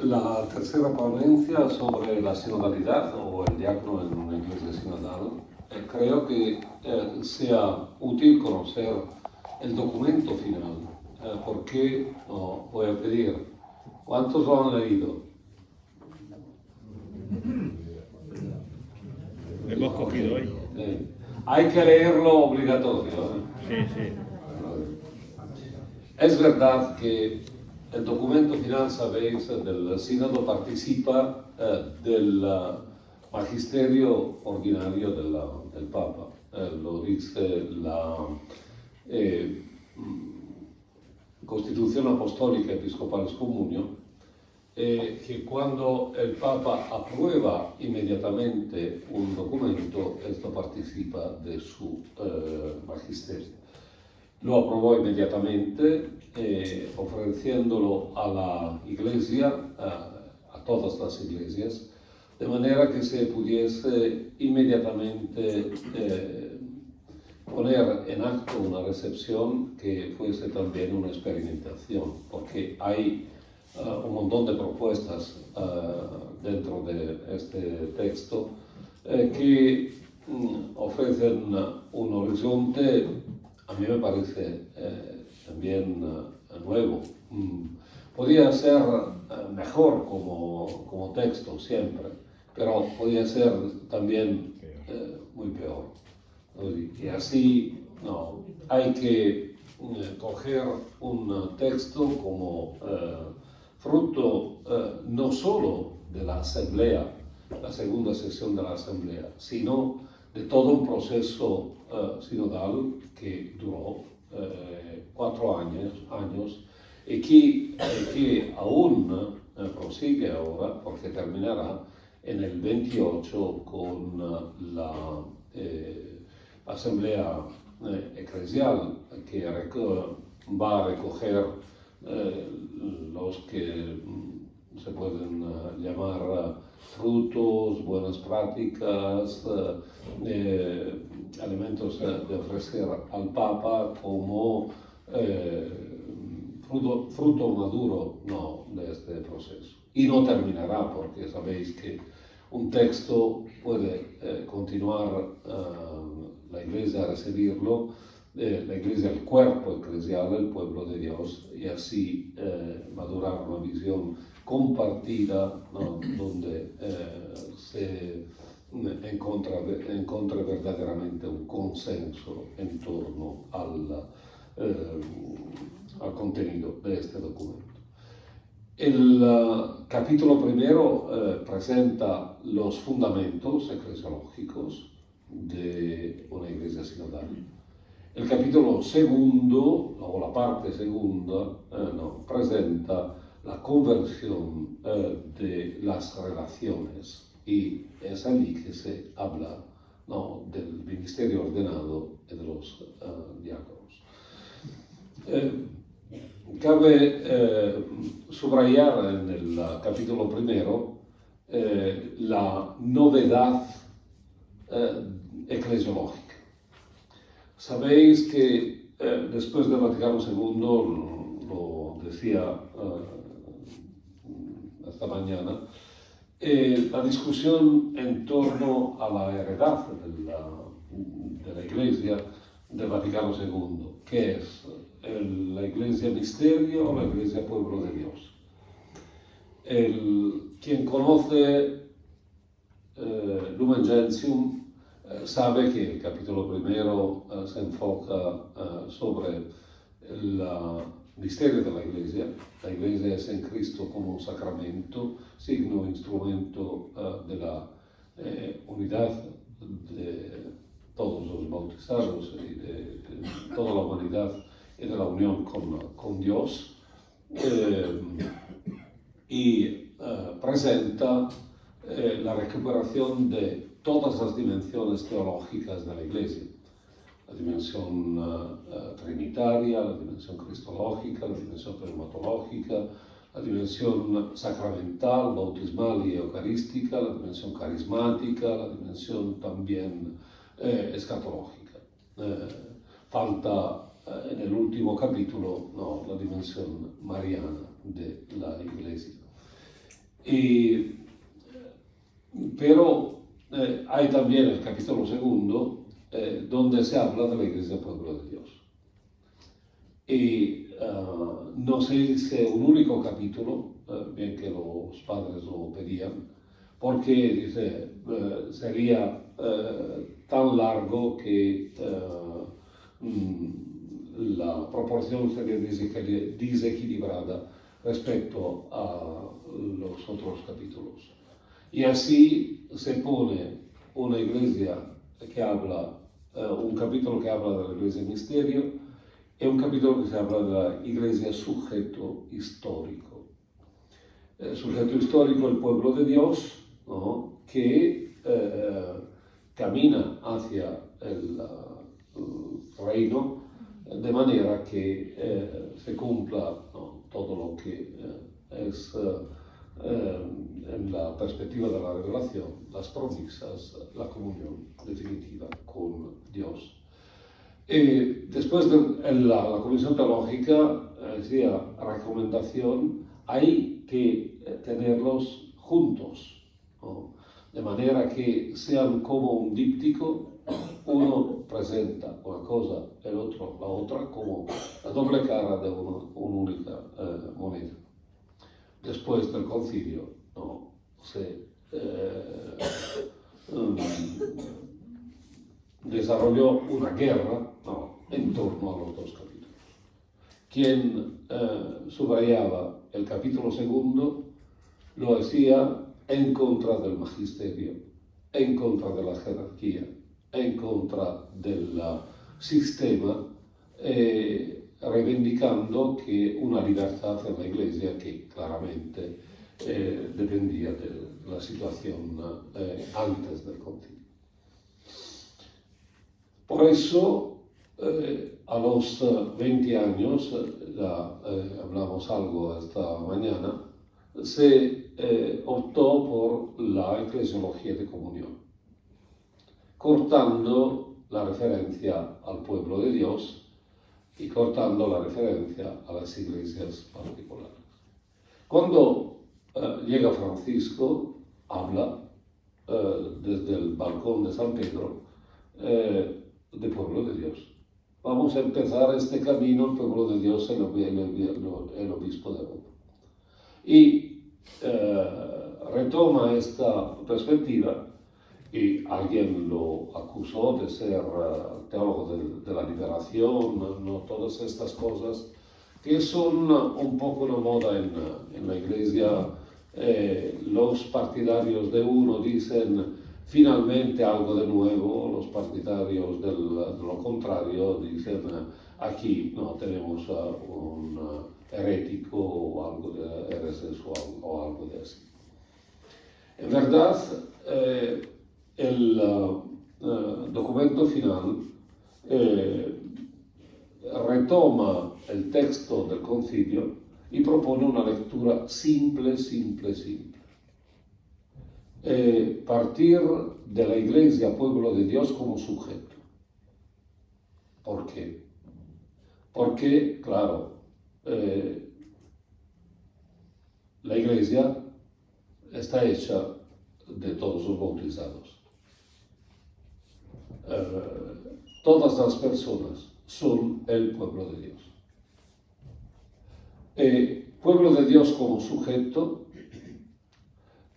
la tercera ponencia sobre la sinodalidad o el diácono en una iglesia sinodal. Creo que sea útil conocer el documento final, porque voy a pedir, ¿cuántos lo han leído? Lo hemos cogido hoy. Hay que leerlo obligatorio. Sí, sí. Es verdad que el documento final, sabéis, del sínodo participa del magisterio ordinario del Papa. Lo dice la Constitución Apostólica Episcopales Communio, que cuando el Papa aprueba inmediatamente un documento, esto participa de su magisterio. Lo aprobó inmediatamente, ofreciéndolo a la Iglesia, a todas las iglesias, de manera que se pudiese inmediatamente poner en acto una recepción que fuese también una experimentación, porque hay un montón de propuestas dentro de este texto que ofrecen un horizonte, a mí me parece también nuevo. Podría ser mejor como texto siempre, pero podría ser también muy peor. Y así no, hay que coger un texto como fruto no solo de la asamblea, la segunda sesión de la asamblea, sino de todo un proceso sinodal que duró 4 años y que aún prosigue ahora, porque terminará en el 28 con la asamblea eclesial, que va a recoger los que se pueden llamar frutos, buenas prácticas, elementos de ofrecer al Papa como fruto maduro de este proceso. Y no terminará, porque sabéis que un texto puede continuar la Iglesia a recibirlo, la Iglesia, el cuerpo eclesial, el pueblo de Dios, y así madurar una visión compartida, donde se encuentra verdaderamente un consenso en torno al contenido de este documento. El capítulo primero presenta los fundamentos eclesiológicos de una iglesia sinodal. El capítulo segundo, o la parte segunda, presenta la conversión de las relaciones, y es allí que se habla del ministerio ordenado y de los diáconos. Cabe subrayar en el capítulo primero la novedad eclesiológica. Sabéis que después del Vaticano II, lo decía esta mañana, la discusión en torno a la heredad de la Iglesia del Vaticano II, que es la Iglesia Misterio o la Iglesia Pueblo de Dios. Quien conoce Lumen Gentium sabe que el capítulo primero se enfoca sobre el misterio de la Iglesia. La Iglesia es en Cristo como un sacramento, signo, instrumento de la unidad de todos los bautizados y de toda la humanidad y de la unión con Dios, y presenta la recuperación de todas las dimensiones teológicas de la Iglesia: la dimensión trinitaria, la dimensión cristológica, la dimensión pneumatológica, la dimensión sacramental, bautismal y eucarística, la dimensión carismática, la dimensión también escatológica. Falta en el último capítulo la dimensión mariana de la Iglesia. Pero hay también el capítulo segundo, donde se habla de la Iglesia Pueblo de Dios. Y no se dice un único capítulo, bien que los padres lo pedían, porque dice, sería tan largo que la proporción sería desequilibrada respecto a los otros capítulos. Y así se pone una iglesia que habla, un capítulo que habla de la iglesia misterio y un capítulo que se habla de la iglesia sujeto histórico. El sujeto histórico, el pueblo de Dios, ¿no?, que camina hacia el reino de manera que se cumpla, ¿no?, todo lo que es en la perspectiva de la revelación, las promesas, la comunión definitiva con Dios. Después de la Comisión Teológica decía recomendación, hay que tenerlos juntos, ¿no?, de manera que sean como un díptico, uno presenta una cosa, el otro la otra, como la doble cara de una única moneda. Después del concilio, ¿no?, se desarrolló una guerra, ¿no?, en torno a los dos capítulos. Quien subrayaba el capítulo segundo lo hacía en contra del magisterio, en contra de la jerarquía, en contra del sistema, reivindicando que una libertad en la Iglesia que claramente dependía de la situación antes del concilio. Por eso, a los 20 años, ya hablamos algo esta mañana, se optó por la eclesiología de comunión, cortando la referencia al pueblo de Dios y cortando la referencia a las iglesias particulares. Cuando llega Francisco, habla desde el balcón de San Pedro de pueblo de Dios. Vamos a empezar este camino, el pueblo de Dios, el obispo de Roma. Y retoma esta perspectiva, y alguien lo acusó de ser teólogo de la liberación, no todas estas cosas que son un poco una moda en la Iglesia. Los partidarios de uno dicen finalmente algo de nuevo, los partidarios de lo contrario dicen aquí no tenemos un herético o algo de heresexual o algo de así. En verdad, el documento final retoma el texto del concilio y propone una lectura simple. Partir de la Iglesia, pueblo de Dios, como sujeto. ¿Por qué? Porque, claro, la Iglesia está hecha de todos los bautizados. Todas las personas son el pueblo de Dios. Pueblo de Dios como sujeto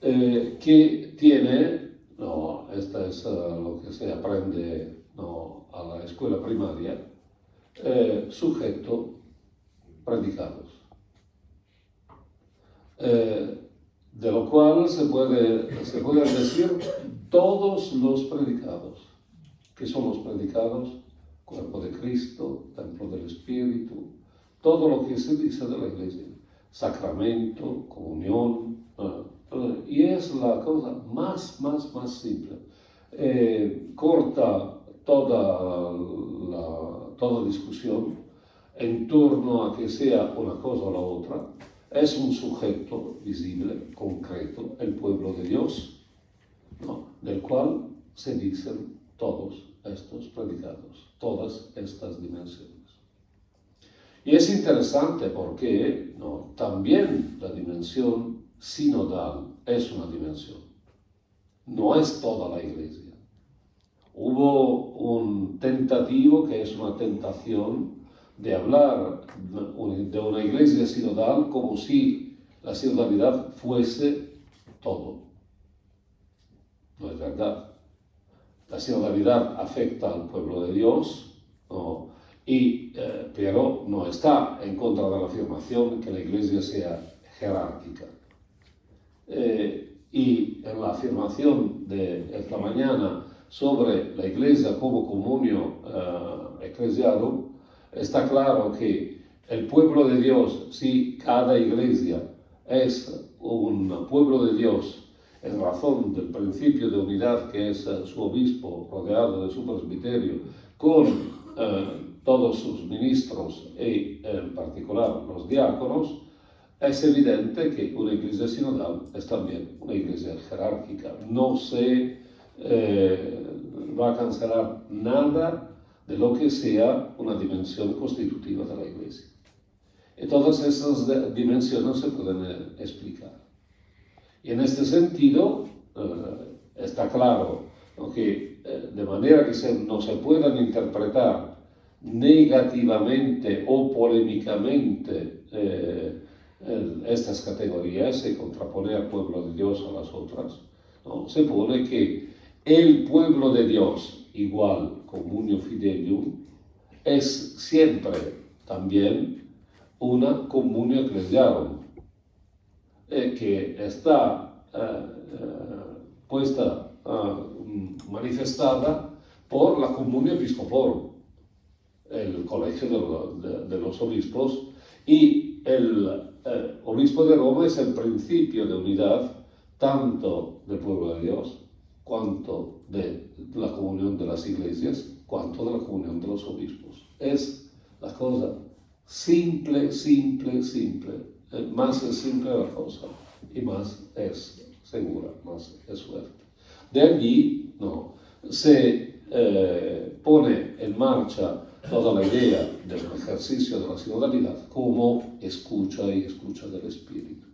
que tiene, no, esta es lo que se aprende, no, a la escuela primaria, sujeto predicados. De lo cual se puede decir todos los predicados. ¿Qué son los predicados? Cuerpo de Cristo, templo del Espíritu, todo lo que se dice de la Iglesia, sacramento, comunión, y es la cosa más simple. Corta toda discusión en torno a que sea una cosa o la otra. Es un sujeto visible, concreto, el pueblo de Dios, ¿no?, del cual se dicen todos estos predicados, todas estas dimensiones. Y es interesante porque, ¿no?, también la dimensión sinodal es una dimensión, no es toda la Iglesia. Hubo un tentativo que es una tentación de hablar de una Iglesia sinodal como si la sinodalidad fuese todo. No es verdad. La sinodalidad afecta al pueblo de Dios, ¿no? Pero no está en contra de la afirmación que la Iglesia sea jerárquica. Y en la afirmación de esta mañana sobre la Iglesia como comunio ecclesiarum, está claro que el pueblo de Dios, si cada Iglesia es un pueblo de Dios en razón del principio de unidad que es su obispo rodeado de su presbiterio, con todos sus ministros y en particular los diáconos, es evidente que una iglesia sinodal es también una iglesia jerárquica. No se va a cancelar nada de lo que sea una dimensión constitutiva de la iglesia. Y todas esas dimensiones se pueden explicar. Y en este sentido, está claro, ¿no?, que de manera que no se puedan interpretar negativamente o polémicamente estas categorías y contraponer al pueblo de Dios a las otras, ¿no? Se pone que el pueblo de Dios, igual comunio fidelium, es siempre también una comunio ecclesiarum, que está manifestada por la comunio episcoporum, el colegio de los obispos, y el obispo de Roma es el principio de unidad tanto del pueblo de Dios, cuanto de la comunión de las iglesias, cuanto de la comunión de los obispos. Es la cosa simple, simple, simple. Más es simple la cosa y más es segura, más es fuerte. De allí se pone en marcha toda la idea del ejercicio de la sinodalidad como escucha y escucha del Espíritu.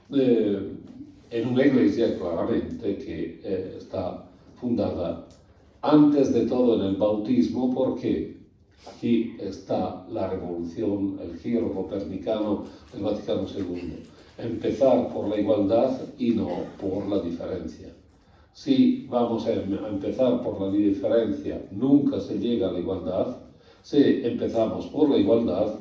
En una iglesia claramente que está fundada antes de todo en el bautismo, porque aquí está la revolución, el giro copernicano del Vaticano II. Empezar por la igualdad y no por la diferencia. Si vamos a empezar por la diferencia, nunca se llega a la igualdad. Si empezamos por la igualdad,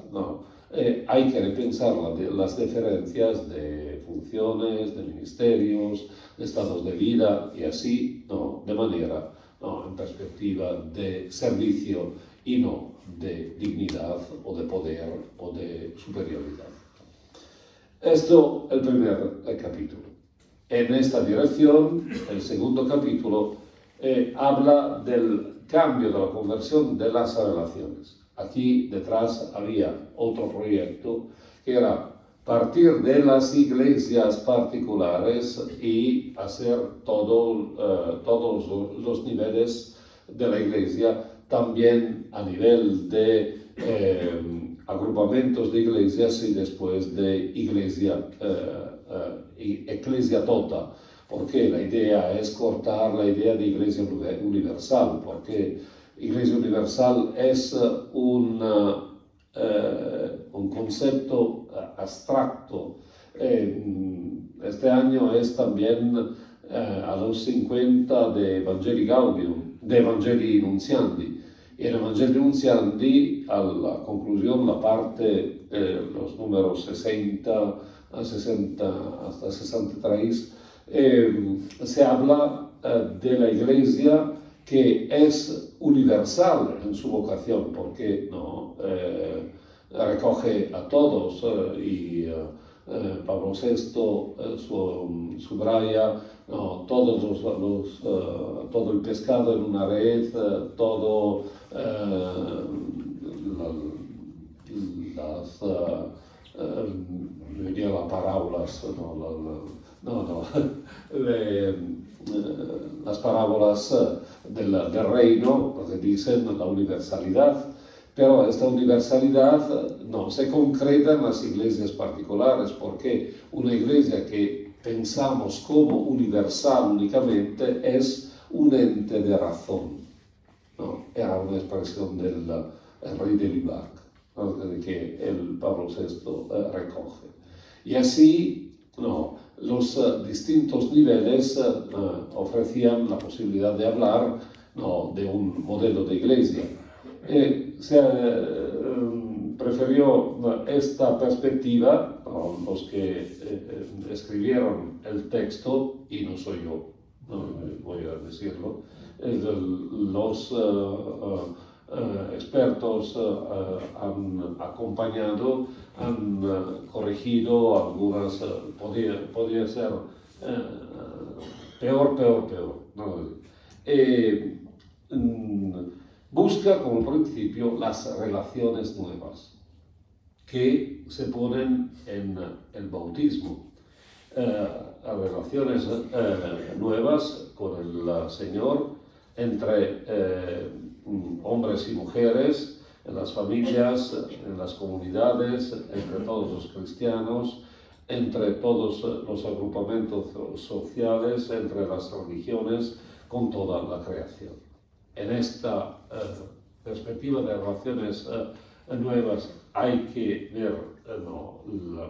hay que repensar las diferencias de funciones, de ministerios, de estados de vida y así, de manera, en perspectiva de servicio y no de dignidad o de poder o de superioridad. Esto el primer capítulo. En esta dirección, el segundo capítulo habla del cambio de la conversión de las relaciones. Aquí detrás había otro proyecto que era partir de las iglesias particulares y hacer todos los niveles de la iglesia, también a nivel de agrupamientos de iglesias y después de iglesia Ecclesia tota, porque la idea es cortar la idea de iglesia universal, porque iglesia universal es un concepto abstracto. Este año es también a los 50 de Evangelii Gaudium, de Evangelii Nuntiandi. Y en Evangelii Nuntiandi, a la conclusión, la parte, los números 60 hasta 63, se habla de la iglesia que es universal en su vocación, porque recoge a todos y Pablo VI subraya todo el pescado en una red, todo las parábolas, las parábolas del reino, porque dicen la universalidad, pero esta universalidad no se concreta en las iglesias particulares, porque una iglesia que pensamos como universal únicamente es un ente de razón, ¿no? Era una expresión del rey de Libac, ¿no? Que el Pablo VI recoge. Y así, no, los distintos niveles ofrecían la posibilidad de hablar, no, de un modelo de iglesia. Se prefirió esta perspectiva, ¿no? Los que escribieron el texto, y no soy yo, no, voy a decirlo, los expertos han acompañado, han corregido algunas, podía ser peor, ¿no? Busca como principio las relaciones nuevas que se ponen en el bautismo. Las relaciones nuevas con el Señor entre hombres y mujeres, en las familias, en las comunidades, entre todos los cristianos, entre todos los agrupamientos sociales, entre las religiones, con toda la creación. En esta perspectiva de relaciones nuevas hay que ver el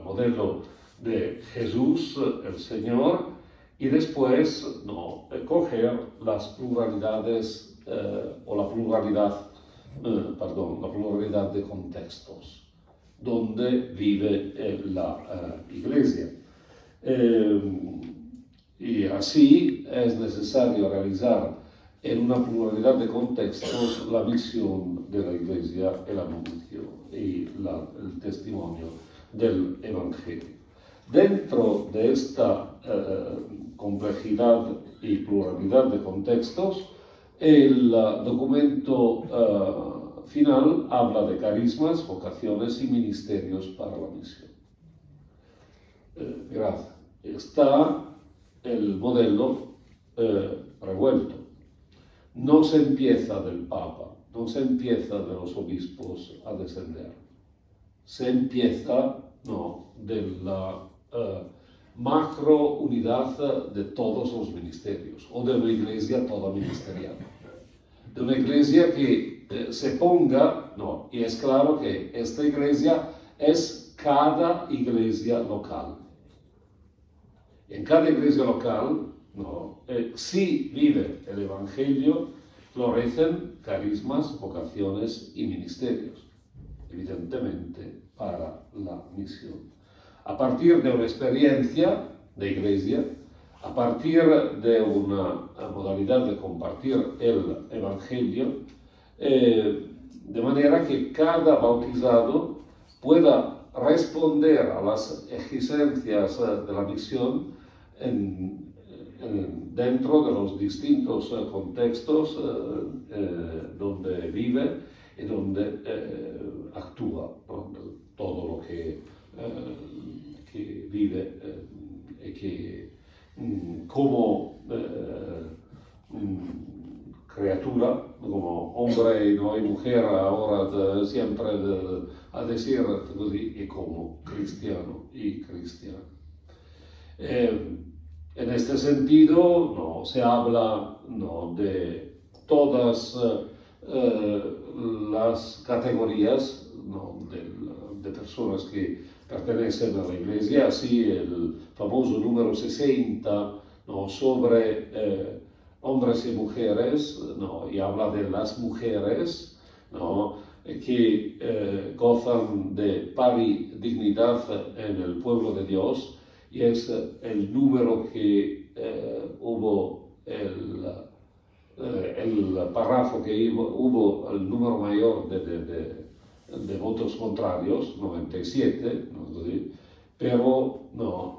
modelo de Jesús, el Señor, y después coger las pluralidades o la pluralidad de contextos donde vive la Iglesia. Y así es necesario realizar en una pluralidad de contextos la misión de la Iglesia, el anuncio y el testimonio del Evangelio. Dentro de esta complejidad y pluralidad de contextos, el documento final habla de carismas, vocaciones y ministerios para la misión. Gracias. Está el modelo revuelto. No se empieza del Papa, no se empieza de los obispos a descender. Se empieza de la macro unidad de todos los ministerios, o de una iglesia toda ministerial. De una iglesia que se ponga, y es claro que esta iglesia es cada iglesia local. En cada iglesia local, si vive el Evangelio, florecen carismas, vocaciones y ministerios, evidentemente para la misión. A partir de una experiencia de iglesia, a partir de una modalidad de compartir el Evangelio, de manera que cada bautizado pueda responder a las exigencias de la misión dentro de los distintos contextos donde vive y donde actúa, todo lo que vive y que como criatura, como hombre y mujer, ahora siempre a decir y como cristiano y cristiana. En este sentido, se habla de todas las categorías de personas que pertenecen a la Iglesia, así el famoso número 60 sobre hombres y mujeres, y habla de las mujeres que gozan de dignidad en el pueblo de Dios, y es el número que hubo, el párrafo que hubo el número mayor de votos contrarios, 97, pero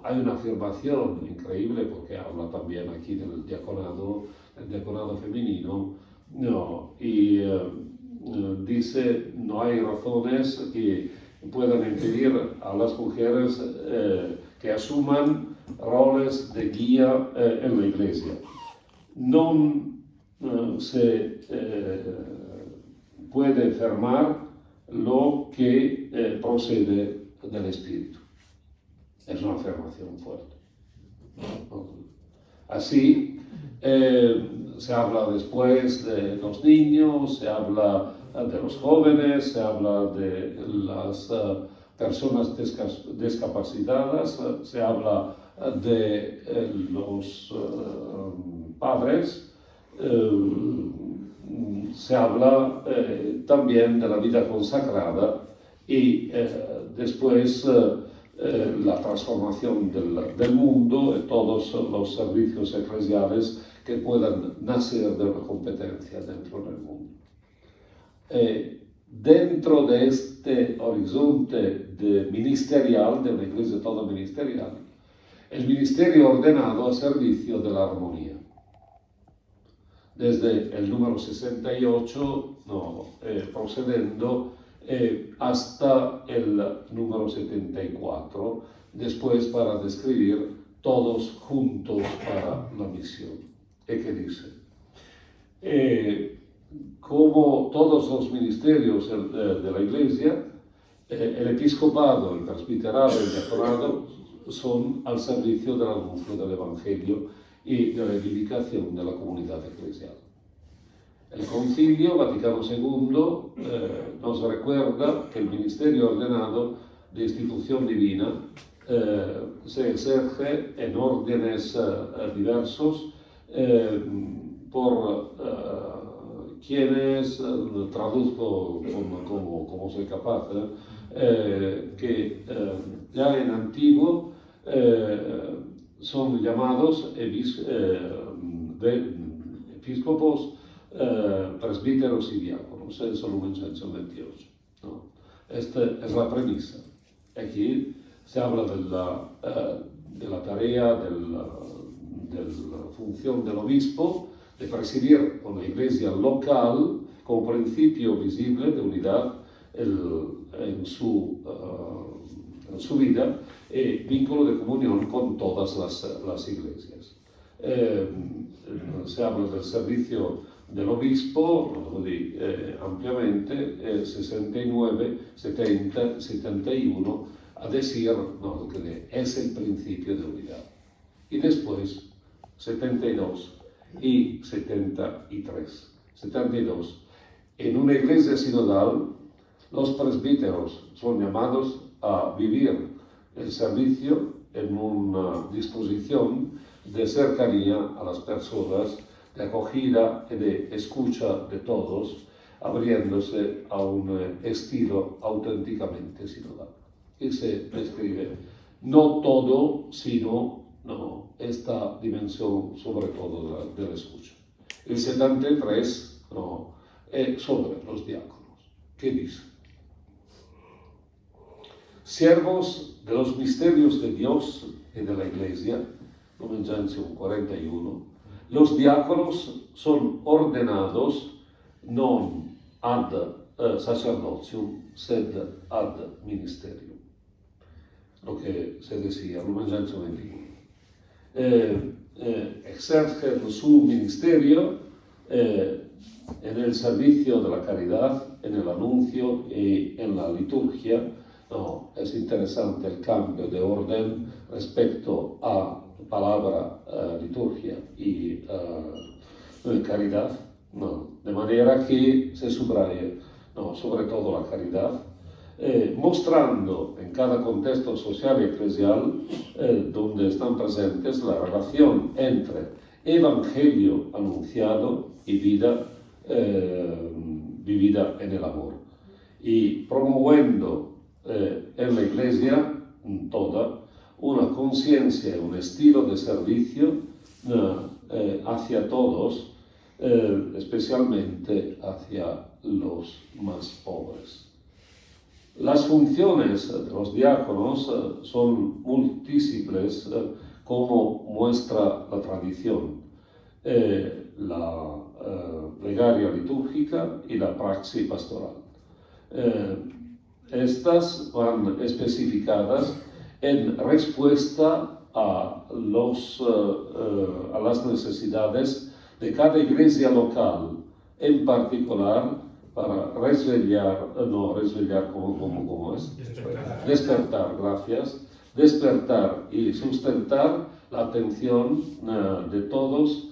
hay una afirmación increíble, porque habla también aquí del diaconado femenino, y dice: no hay razones que puedan impedir a las mujeres que asuman roles de guía en la Iglesia. No se puede afirmar lo que procede del Espíritu. Es una afirmación fuerte. Así, se habla después de los niños, se habla de los jóvenes, se habla de las personas discapacitadas, se habla de los padres, se habla también de la vida consagrada y después la transformación del mundo y todos los servicios eclesiales que puedan nacer de una competencia dentro del mundo. Dentro de este horizonte ministerial, de una iglesia toda ministerial, el ministerio ordenado a servicio de la armonía. Desde el número 68, procediendo hasta el número 74, después para describir todos juntos para la misión. ¿Y qué dice? Como todos los ministerios de la Iglesia, el episcopado, el presbiterado y el diaconado son al servicio del anuncio del Evangelio y de la edificación de la comunidad eclesial. El Concilio Vaticano II nos recuerda que el ministerio ordenado de institución divina se ejerce en órdenes diversos por quienes, traduzco como soy capaz, que ya en antiguo son llamados episcopos, presbíteros y diáconos, eso lo Lumen 28. ¿No? Esta es la premisa. Aquí se habla de la tarea, de la función del obispo, de presidir una iglesia local como principio visible de unidad en su vida y vínculo de comunión con todas las iglesias. Se habla del servicio del obispo, lo di ampliamente, 69, 70, 71, a decir que es el principio de unidad. Y después, 72 y 73. 72. En una iglesia sinodal, los presbíteros son llamados a vivir el servicio en una disposición de cercanía a las personas, de acogida y de escucha de todos, abriéndose a un estilo auténticamente sinodal. Y se describe no todo, sino esta dimensión sobre todo de la escucha. El 73 es sobre los diáconos. ¿Qué dice? Siervos de los misterios de Dios y de la Iglesia, Lumen Gentium 41, los diáconos son ordenados non ad sacerdotium, sed ad ministerium. Lo que se decía, Lumen Gentium 21. Ejercen su ministerio en el servicio de la caridad, en el anuncio y en la liturgia. Es interesante el cambio de orden respecto a palabra, liturgia y caridad, de manera que se subraye sobre todo la caridad, mostrando en cada contexto social y eclesial donde están presentes la relación entre evangelio anunciado y vida vivida en el amor, y promoviendo en la Iglesia toda una conciencia, un estilo de servicio hacia todos, especialmente hacia los más pobres. Las funciones de los diáconos son múltiples, como muestra la tradición, la plegaria litúrgica y la praxis pastoral. Estas van especificadas en respuesta a las necesidades de cada iglesia local, en particular para ¿cómo es? Despertar, gracias. Despertar y sustentar la atención de todos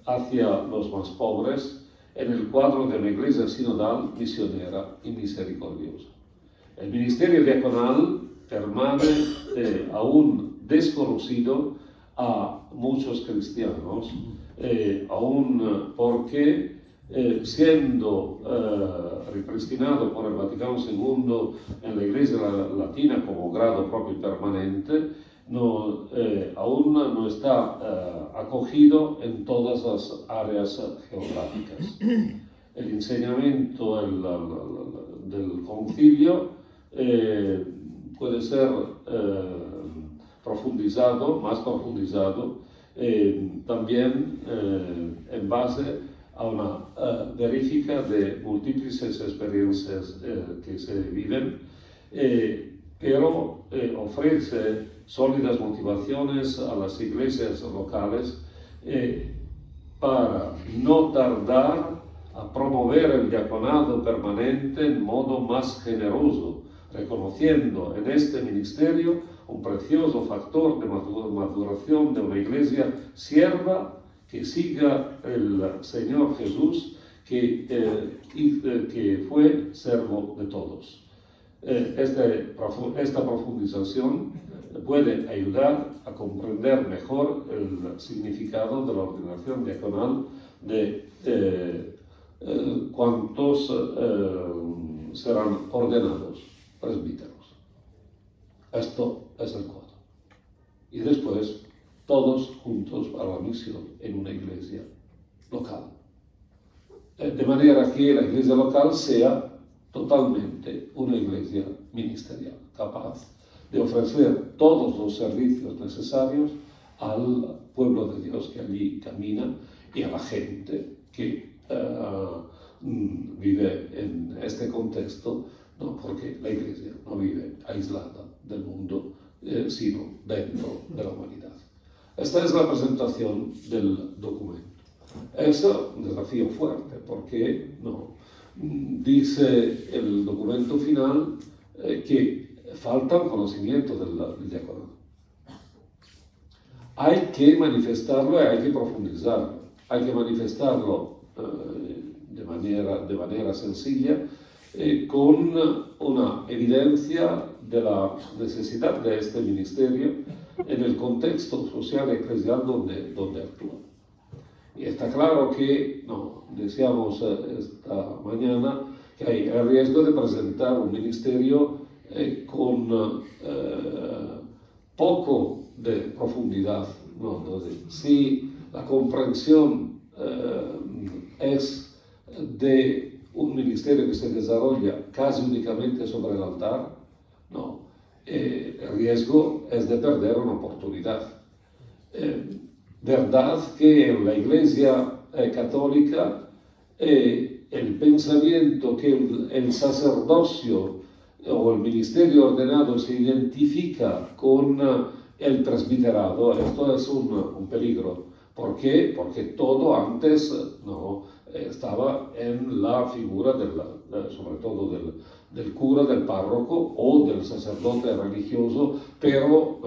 hacia los más pobres en el cuadro de una iglesia sinodal, misionera y misericordiosa. El ministerio diaconal permanece aún desconocido a muchos cristianos, aún porque siendo ripristinado por el Vaticano II en la Iglesia Latina como grado propio y permanente, aún no está acogido en todas las áreas geográficas. El enseñamiento del concilio puede ser más profundizado, también en base a una verifica de múltiples experiencias que se viven, pero ofrece sólidas motivaciones a las iglesias locales para no tardar a promover el diaconado permanente en modo más generoso, reconociendo en este ministerio un precioso factor de maduración de una iglesia sierva que siga el Señor Jesús, que fue servo de todos. Esta profundización puede ayudar a comprender mejor el significado de la ordenación diaconal de cuantos serán ordenados presbíteros. Esto es el cuadro. Y después, todos juntos para la misión en una iglesia local. De manera que la iglesia local sea totalmente una iglesia ministerial, capaz de ofrecer todos los servicios necesarios al pueblo de Dios que allí camina y a la gente que vive en este contexto, ¿no? Porque la iglesia no vive aislada del mundo, sino dentro de la humanidad. Esta es la presentación del documento. Es un desafío fuerte porque dice el documento final que falta conocimiento del diaconado. Hay que manifestarlo y hay que profundizarlo. Hay que manifestarlo de manera sencilla, con una evidencia de la necesidad de este ministerio en el contexto social y eclesial donde actúa. Y está claro que, decíamos esta mañana, que hay el riesgo de presentar un ministerio con poco de profundidad. Entonces, si la comprensión es de un ministerio que se desarrolla casi únicamente sobre el altar, el riesgo es de perder una oportunidad. Verdad que en la Iglesia católica el pensamiento que el sacerdocio o el ministerio ordenado se identifica con el presbiterado, esto es un peligro. ¿Por qué? Porque todo antes estaba en la figura sobre todo del cura, del párroco o del sacerdote religioso, pero